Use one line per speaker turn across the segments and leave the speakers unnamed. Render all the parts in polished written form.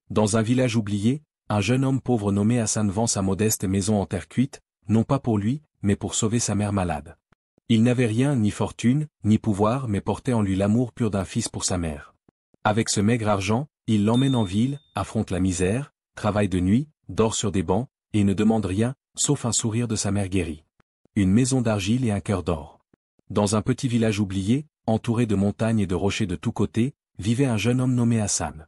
Dans un village oublié, un jeune homme pauvre nommé Hassan vend sa modeste maison en terre cuite, non pas pour lui, mais pour sauver sa mère malade. Il n'avait rien, ni fortune, ni pouvoir, mais portait en lui l'amour pur d'un fils pour sa mère. Avec ce maigre argent, il l'emmène en ville, affronte la misère, travaille de nuit, dort sur des bancs, et ne demande rien, sauf un sourire de sa mère guérie. Une maison d'argile et un cœur d'or. Dans un petit village oublié, entouré de montagnes et de rochers de tous côtés, vivait un jeune homme nommé Hassan.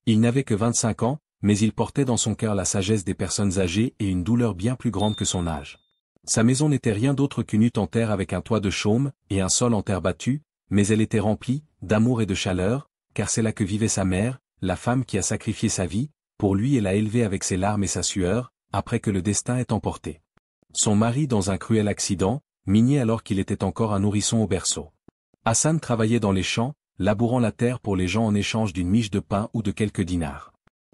Il n'avait que 25 ans, mais il portait dans son cœur la sagesse des personnes âgées et une douleur bien plus grande que son âge. Sa maison n'était rien d'autre qu'une hutte en terre avec un toit de chaume et un sol en terre battue, mais elle était remplie d'amour et de chaleur, car c'est là que vivait sa mère, la femme qui a sacrifié sa vie, pour lui et l'a élevé avec ses larmes et sa sueur, après que le destin ait emporté son mari dans un cruel accident, minier alors qu'il était encore un nourrisson au berceau. Hassan travaillait dans les champs, labourant la terre pour les gens en échange d'une miche de pain ou de quelques dinars.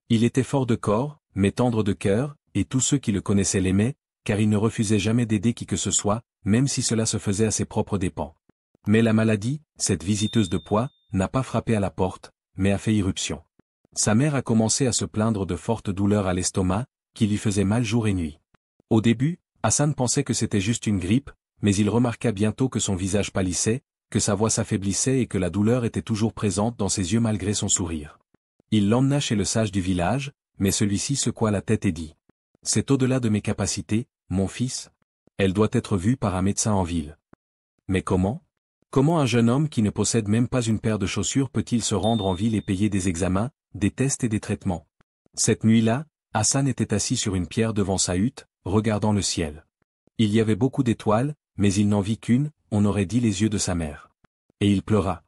Il était fort de corps, mais tendre de cœur, et tous ceux qui le connaissaient l'aimaient, car il ne refusait jamais d'aider qui que ce soit, même si cela se faisait à ses propres dépens. Mais la maladie, cette visiteuse de poids, n'a pas frappé à la porte, mais a fait irruption. Sa mère a commencé à se plaindre de fortes douleurs à l'estomac, qui lui faisaient mal jour et nuit. Au début, Hassan pensait que c'était juste une grippe, mais il remarqua bientôt que son visage pâlissait, que sa voix s'affaiblissait et que la douleur était toujours présente dans ses yeux malgré son sourire. Il l'emmena chez le sage du village, mais celui-ci secoua la tête et dit « C'est au-delà de mes capacités, mon fils. Elle doit être vue par un médecin en ville. » Mais comment ? Comment un jeune homme qui ne possède même pas une paire de chaussures peut-il se rendre en ville et payer des examens, des tests et des traitements ? Cette nuit-là, Hassan était assis sur une pierre devant sa hutte, regardant le ciel. Il y avait beaucoup d'étoiles, mais il n'en vit qu'une, on aurait dit les yeux de sa mère. Et il pleura.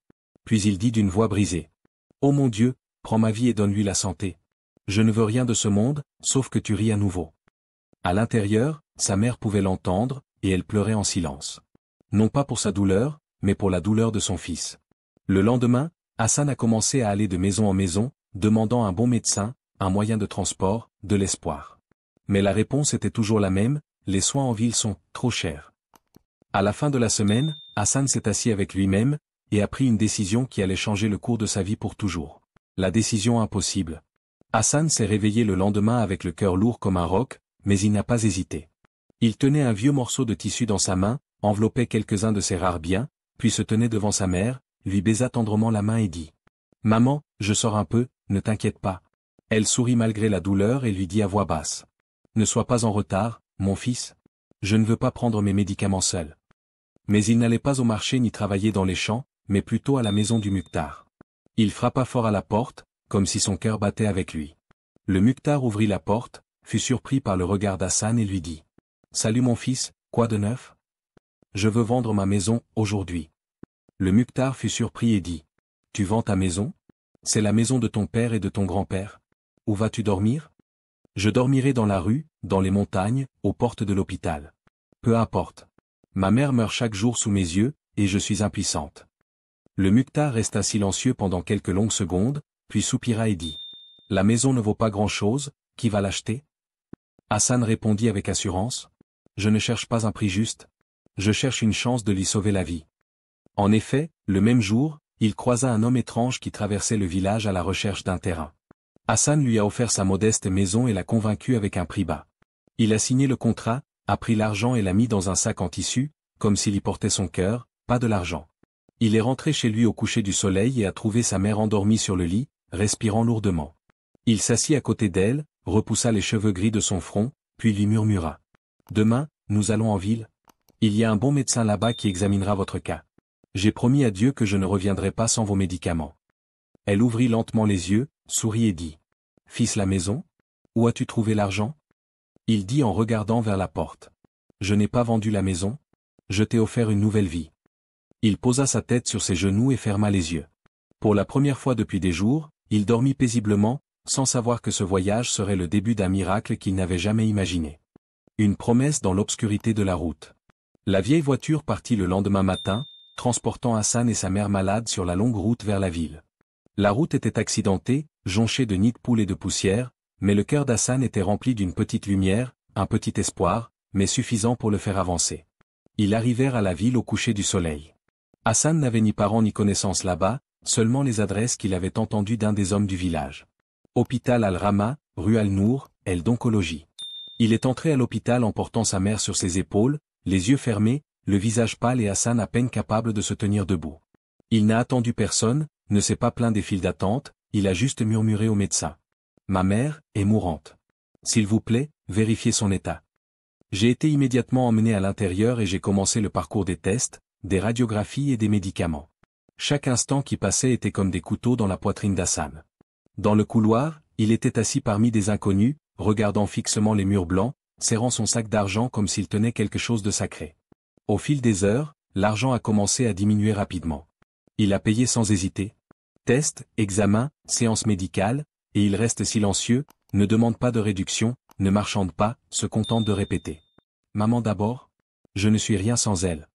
Puis il dit d'une voix brisée « Ô mon Dieu, prends ma vie et donne-lui la santé. Je ne veux rien de ce monde, sauf que tu ris à nouveau. » À l'intérieur, sa mère pouvait l'entendre, et elle pleurait en silence. Non pas pour sa douleur, mais pour la douleur de son fils. Le lendemain, Hassan a commencé à aller de maison en maison, demandant un bon médecin, un moyen de transport, de l'espoir. Mais la réponse était toujours la même, les soins en ville sont trop chers. À la fin de la semaine, Hassan s'est assis avec lui-même, et a pris une décision qui allait changer le cours de sa vie pour toujours. La décision impossible. Hassan s'est réveillé le lendemain avec le cœur lourd comme un roc, mais il n'a pas hésité. Il tenait un vieux morceau de tissu dans sa main, enveloppait quelques-uns de ses rares biens, puis se tenait devant sa mère, lui baisa tendrement la main et dit « Maman, je sors un peu, ne t'inquiète pas. » Elle sourit malgré la douleur et lui dit à voix basse « Ne sois pas en retard, mon fils. Je ne veux pas prendre mes médicaments seul. » Mais il n'allait pas au marché ni travailler dans les champs, mais plutôt à la maison du Mukhtar. Il frappa fort à la porte, comme si son cœur battait avec lui. Le Mukhtar ouvrit la porte, fut surpris par le regard d'Hassan et lui dit « Salut mon fils, quoi de neuf ? Je veux vendre ma maison, aujourd'hui. » Le Mukhtar fut surpris et dit « Tu vends ta maison ? C'est la maison de ton père et de ton grand-père. Où vas-tu dormir ? » « Je dormirai dans la rue, dans les montagnes, aux portes de l'hôpital. Peu importe. Ma mère meurt chaque jour sous mes yeux, et je suis impuissante. » Le Mukhtar resta silencieux pendant quelques longues secondes, puis soupira et dit « La maison ne vaut pas grand-chose, qui va l'acheter ?» Hassan répondit avec assurance « Je ne cherche pas un prix juste. Je cherche une chance de lui sauver la vie. » En effet, le même jour, il croisa un homme étrange qui traversait le village à la recherche d'un terrain. Hassan lui a offert sa modeste maison et l'a convaincu avec un prix bas. Il a signé le contrat, a pris l'argent et l'a mis dans un sac en tissu, comme s'il y portait son cœur, pas de l'argent. Il est rentré chez lui au coucher du soleil et a trouvé sa mère endormie sur le lit, respirant lourdement. Il s'assit à côté d'elle, repoussa les cheveux gris de son front, puis lui murmura « Demain, nous allons en ville. Il y a un bon médecin là-bas qui examinera votre cas. J'ai promis à Dieu que je ne reviendrai pas sans vos médicaments. » Elle ouvrit lentement les yeux, sourit et dit « Fils, la maison ? Où as-tu trouvé l'argent ?» Il dit en regardant vers la porte « Je n'ai pas vendu la maison. Je t'ai offert une nouvelle vie. » Il posa sa tête sur ses genoux et ferma les yeux. Pour la première fois depuis des jours, il dormit paisiblement, sans savoir que ce voyage serait le début d'un miracle qu'il n'avait jamais imaginé. Une promesse dans l'obscurité de la route. La vieille voiture partit le lendemain matin, transportant Hassan et sa mère malade sur la longue route vers la ville. La route était accidentée, jonchée de nids de poules et de poussière, mais le cœur d'Hassan était rempli d'une petite lumière, un petit espoir, mais suffisant pour le faire avancer. Ils arrivèrent à la ville au coucher du soleil. Hassan n'avait ni parents ni connaissances là-bas, seulement les adresses qu'il avait entendues d'un des hommes du village. Hôpital Al-Rama, rue Al-Nour, d'oncologie. Il est entré à l'hôpital en portant sa mère sur ses épaules, les yeux fermés, le visage pâle et Hassan à peine capable de se tenir debout. Il n'a attendu personne, ne s'est pas plaint des files d'attente, il a juste murmuré au médecin. Ma mère est mourante. S'il vous plaît, vérifiez son état. J'ai été immédiatement emmené à l'intérieur et j'ai commencé le parcours des tests, des radiographies et des médicaments. Chaque instant qui passait était comme des couteaux dans la poitrine d'Hassan. Dans le couloir, il était assis parmi des inconnus, regardant fixement les murs blancs, serrant son sac d'argent comme s'il tenait quelque chose de sacré. Au fil des heures, l'argent a commencé à diminuer rapidement. Il a payé sans hésiter. Tests, examens, séances médicales, et il reste silencieux, ne demande pas de réduction, ne marchande pas, se contente de répéter. Maman d'abord? Je ne suis rien sans elle.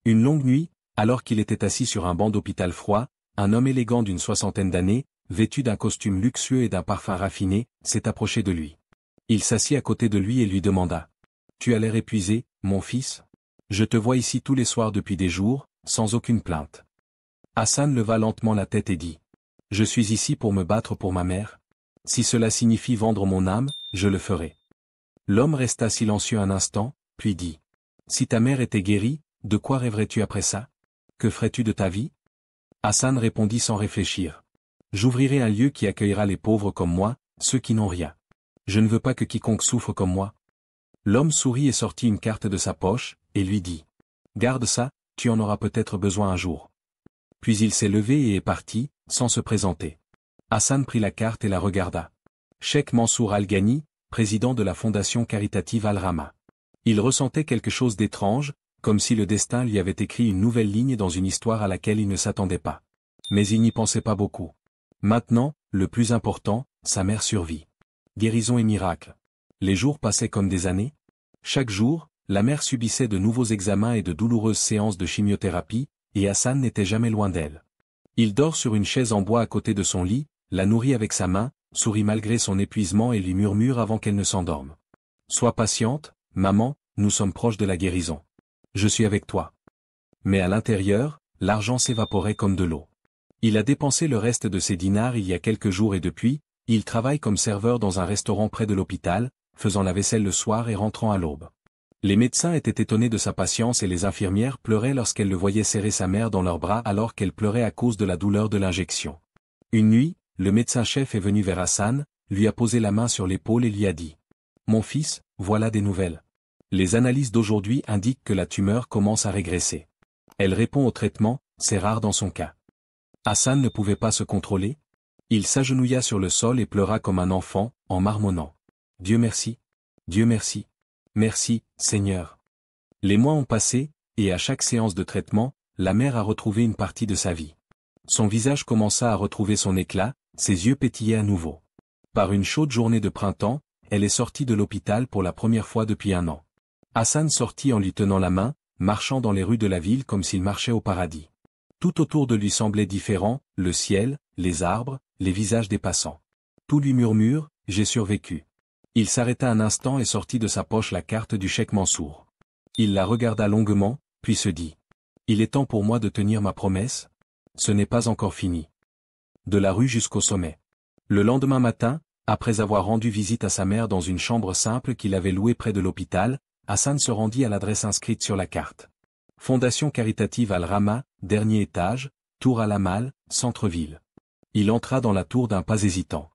Une longue nuit, alors qu'il était assis sur un banc d'hôpital froid, un homme élégant d'une 60aine d'années, vêtu d'un costume luxueux et d'un parfum raffiné, s'est approché de lui. Il s'assit à côté de lui et lui demanda. Tu as l'air épuisé, mon fils? Je te vois ici tous les soirs depuis des jours, sans aucune plainte. Hassan leva lentement la tête et dit. Je suis ici pour me battre pour ma mère. Si cela signifie vendre mon âme, je le ferai. L'homme resta silencieux un instant, puis dit. Si ta mère était guérie, de quoi rêverais-tu après ça? Que ferais-tu de ta vie? Hassan répondit sans réfléchir. J'ouvrirai un lieu qui accueillera les pauvres comme moi, ceux qui n'ont rien. Je ne veux pas que quiconque souffre comme moi. L'homme sourit et sortit une carte de sa poche, et lui dit. Garde ça, tu en auras peut-être besoin un jour. Puis il s'est levé et est parti, sans se présenter. Hassan prit la carte et la regarda. Cheikh Mansour Al-Ghani, président de la fondation caritative Al-Rama. Il ressentait quelque chose d'étrange, comme si le destin lui avait écrit une nouvelle ligne dans une histoire à laquelle il ne s'attendait pas. Mais il n'y pensait pas beaucoup. Maintenant, le plus important, sa mère survit. Guérison et miracle. Les jours passaient comme des années. Chaque jour, la mère subissait de nouveaux examens et de douloureuses séances de chimiothérapie, et Hassan n'était jamais loin d'elle. Il dort sur une chaise en bois à côté de son lit, la nourrit avec sa main, sourit malgré son épuisement et lui murmure avant qu'elle ne s'endorme. Sois patiente, maman, nous sommes proches de la guérison. Je suis avec toi. Mais à l'intérieur, l'argent s'évaporait comme de l'eau. Il a dépensé le reste de ses dinars il y a quelques jours et depuis, il travaille comme serveur dans un restaurant près de l'hôpital, faisant la vaisselle le soir et rentrant à l'aube. Les médecins étaient étonnés de sa patience et les infirmières pleuraient lorsqu'elles le voyaient serrer sa mère dans leurs bras alors qu'elle pleurait à cause de la douleur de l'injection. Une nuit, le médecin-chef est venu vers Hassan, lui a posé la main sur l'épaule et lui a dit « Mon fils, voilà des nouvelles. Les analyses d'aujourd'hui indiquent que la tumeur commence à régresser. Elle répond au traitement, c'est rare dans son cas. » Hassan ne pouvait pas se contrôler. Il s'agenouilla sur le sol et pleura comme un enfant, en marmonnant. « Dieu merci. Dieu merci. Merci, Seigneur. » Les mois ont passé, et à chaque séance de traitement, la mère a retrouvé une partie de sa vie. Son visage commença à retrouver son éclat, ses yeux pétillaient à nouveau. Par une chaude journée de printemps, elle est sortie de l'hôpital pour la première fois depuis 1 an. Hassan sortit en lui tenant la main, marchant dans les rues de la ville comme s'il marchait au paradis. Tout autour de lui semblait différent, le ciel, les arbres, les visages des passants. Tout lui murmure, j'ai survécu. Il s'arrêta un instant et sortit de sa poche la carte du cheikh Mansour. Il la regarda longuement, puis se dit. Il est temps pour moi de tenir ma promesse. Ce n'est pas encore fini. De la rue jusqu'au sommet. Le lendemain matin, après avoir rendu visite à sa mère dans une chambre simple qu'il avait louée près de l'hôpital, Hassan se rendit à l'adresse inscrite sur la carte. Fondation caritative Al-Rama, dernier étage, tour Al-Amal, centre-ville. Il entra dans la tour d'un pas hésitant.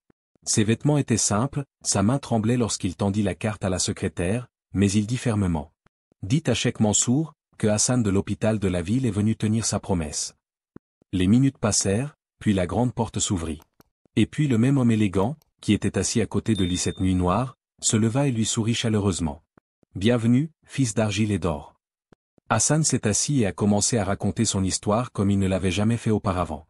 Ses vêtements étaient simples, sa main tremblait lorsqu'il tendit la carte à la secrétaire, mais il dit fermement. Dites à Cheikh Mansour, que Hassan de l'hôpital de la ville est venu tenir sa promesse. Les minutes passèrent, puis la grande porte s'ouvrit. Et puis le même homme élégant, qui était assis à côté de lui cette nuit noire, se leva et lui sourit chaleureusement. Bienvenue, fils d'argile et d'or. Hassan s'est assis et a commencé à raconter son histoire comme il ne l'avait jamais fait auparavant.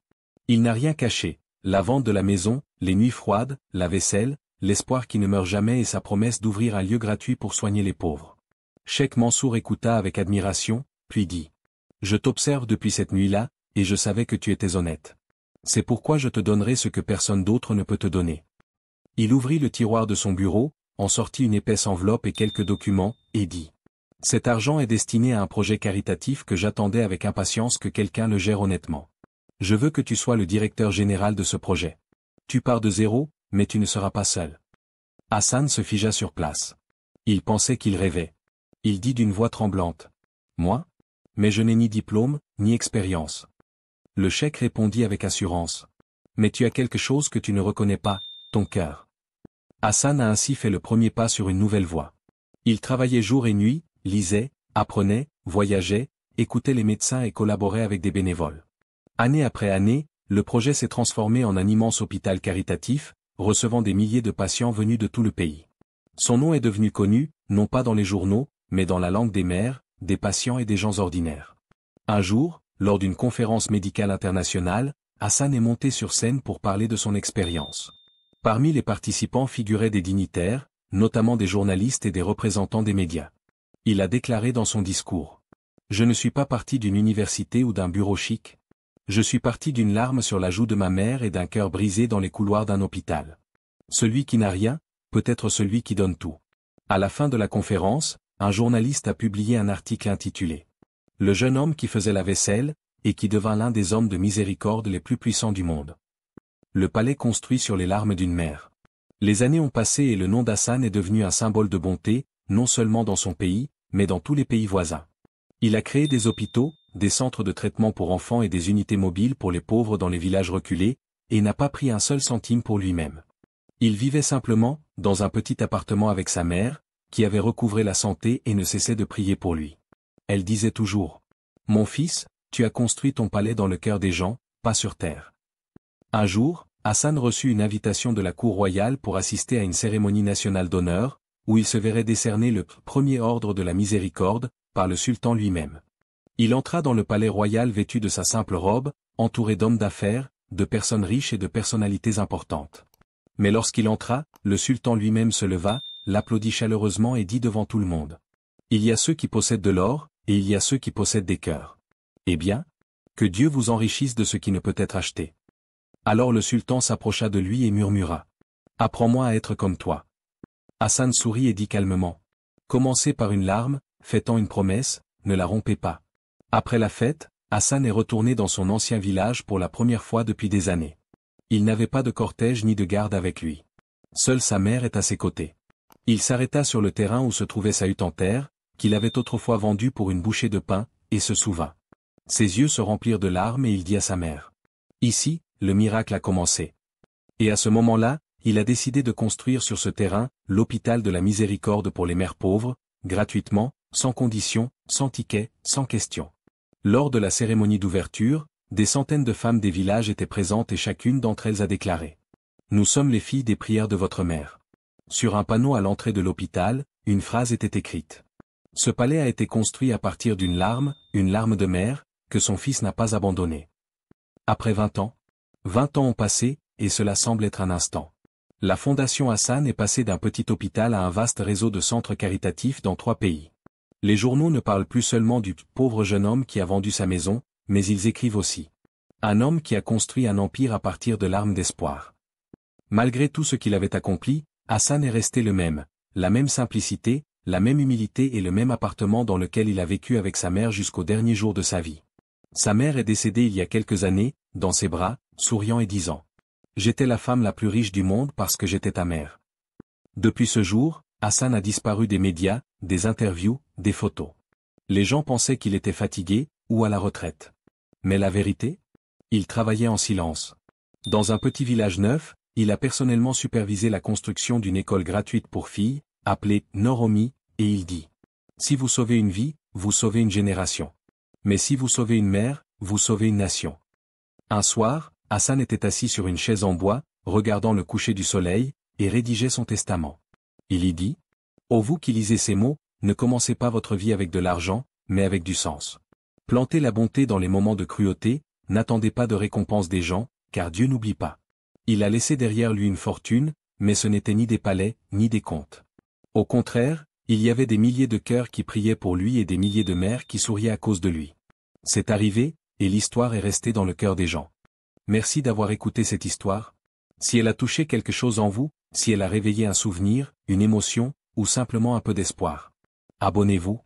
Il n'a rien caché, la vente de la maison, les nuits froides, la vaisselle, l'espoir qui ne meurt jamais et sa promesse d'ouvrir un lieu gratuit pour soigner les pauvres. Cheikh Mansour écouta avec admiration, puis dit. Je t'observe depuis cette nuit-là, et je savais que tu étais honnête. C'est pourquoi je te donnerai ce que personne d'autre ne peut te donner. Il ouvrit le tiroir de son bureau, en sortit une épaisse enveloppe et quelques documents, et dit. Cet argent est destiné à un projet caritatif que j'attendais avec impatience que quelqu'un le gère honnêtement. Je veux que tu sois le directeur général de ce projet. Tu pars de zéro, mais tu ne seras pas seul. Hassan se figea sur place. Il pensait qu'il rêvait. Il dit d'une voix tremblante. Moi? Mais je n'ai ni diplôme, ni expérience. Le cheikh répondit avec assurance. Mais tu as quelque chose que tu ne reconnais pas, ton cœur. Hassan a ainsi fait le premier pas sur une nouvelle voie. Il travaillait jour et nuit, lisait, apprenait, voyageait, écoutait les médecins et collaborait avec des bénévoles. Année après année, le projet s'est transformé en un immense hôpital caritatif, recevant des milliers de patients venus de tout le pays. Son nom est devenu connu, non pas dans les journaux, mais dans la langue des mères, des patients et des gens ordinaires. Un jour, lors d'une conférence médicale internationale, Hassan est monté sur scène pour parler de son expérience. Parmi les participants figuraient des dignitaires, notamment des journalistes et des représentants des médias. Il a déclaré dans son discours. « Je ne suis pas parti d'une université ou d'un bureau chic. Je suis parti d'une larme sur la joue de ma mère et d'un cœur brisé dans les couloirs d'un hôpital. Celui qui n'a rien, peut être celui qui donne tout. » À la fin de la conférence, un journaliste a publié un article intitulé « Le jeune homme qui faisait la vaisselle, et qui devint l'un des hommes de miséricorde les plus puissants du monde. » Le palais construit sur les larmes d'une mère. Les années ont passé et le nom d'Hassan est devenu un symbole de bonté, non seulement dans son pays, mais dans tous les pays voisins. Il a créé des hôpitaux, des centres de traitement pour enfants et des unités mobiles pour les pauvres dans les villages reculés, et n'a pas pris un seul centime pour lui-même. Il vivait simplement, dans un petit appartement avec sa mère, qui avait recouvré la santé et ne cessait de prier pour lui. Elle disait toujours « Mon fils, tu as construit ton palais dans le cœur des gens, pas sur terre. » Un jour, Hassan reçut une invitation de la cour royale pour assister à une cérémonie nationale d'honneur, où il se verrait décerner le premier ordre de la miséricorde, par le sultan lui-même. Il entra dans le palais royal vêtu de sa simple robe, entouré d'hommes d'affaires, de personnes riches et de personnalités importantes. Mais lorsqu'il entra, le sultan lui-même se leva, l'applaudit chaleureusement et dit devant tout le monde. « Il y a ceux qui possèdent de l'or, et il y a ceux qui possèdent des cœurs. Eh bien, que Dieu vous enrichisse de ce qui ne peut être acheté. » Alors le sultan s'approcha de lui et murmura. « Apprends-moi à être comme toi. » Hassan sourit et dit calmement. « Commencez par une larme, faitant une promesse, ne la rompez pas. » Après la fête, Hassan est retourné dans son ancien village pour la première fois depuis des années. Il n'avait pas de cortège ni de garde avec lui. Seule sa mère est à ses côtés. Il s'arrêta sur le terrain où se trouvait sa hutte en terre, qu'il avait autrefois vendue pour une bouchée de pain, et se souvint. Ses yeux se remplirent de larmes et il dit à sa mère. Ici, le miracle a commencé. Et à ce moment-là, il a décidé de construire sur ce terrain, l'hôpital de la miséricorde pour les mères pauvres, gratuitement, sans condition, sans ticket, sans question. Lors de la cérémonie d'ouverture, des centaines de femmes des villages étaient présentes et chacune d'entre elles a déclaré. Nous sommes les filles des prières de votre mère. Sur un panneau à l'entrée de l'hôpital, une phrase était écrite. Ce palais a été construit à partir d'une larme de mère, que son fils n'a pas abandonnée. Après 20 ans ont passé, et cela semble être un instant. La Fondation Hassan est passée d'un petit hôpital à un vaste réseau de centres caritatifs dans 3 pays. Les journaux ne parlent plus seulement du pauvre jeune homme qui a vendu sa maison, mais ils écrivent aussi. Un homme qui a construit un empire à partir de larmes d'espoir. Malgré tout ce qu'il avait accompli, Hassan est resté le même, la même simplicité, la même humilité et le même appartement dans lequel il a vécu avec sa mère jusqu'au dernier jour de sa vie. Sa mère est décédée il y a quelques années, dans ses bras, souriant et disant « J'étais la femme la plus riche du monde parce que j'étais ta mère. » Depuis ce jour, Hassan a disparu des médias, des interviews, des photos. Les gens pensaient qu'il était fatigué, ou à la retraite. Mais la vérité? Il travaillait en silence. Dans un petit village neuf, il a personnellement supervisé la construction d'une école gratuite pour filles, appelée Noromi, et il dit « Si vous sauvez une vie, vous sauvez une génération. Mais si vous sauvez une mère, vous sauvez une nation. » Un soir, Hassan était assis sur une chaise en bois, regardant le coucher du soleil, et rédigeait son testament. Il y dit « Ô vous qui lisez ces mots, ne commencez pas votre vie avec de l'argent, mais avec du sens. Plantez la bonté dans les moments de cruauté, n'attendez pas de récompense des gens, car Dieu n'oublie pas. Il a laissé derrière lui une fortune, mais ce n'était ni des palais, ni des comptes. Au contraire, il y avait des milliers de cœurs qui priaient pour lui et des milliers de mères qui souriaient à cause de lui. C'est arrivé, et l'histoire est restée dans le cœur des gens. Merci d'avoir écouté cette histoire. Si elle a touché quelque chose en vous, si elle a réveillé un souvenir, une émotion, ou simplement un peu d'espoir. Abonnez-vous.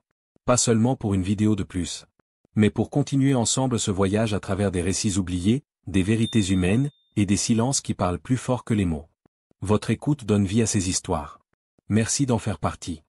Pas seulement pour une vidéo de plus. Mais pour continuer ensemble ce voyage à travers des récits oubliés, des vérités humaines, et des silences qui parlent plus fort que les mots. Votre écoute donne vie à ces histoires. Merci d'en faire partie.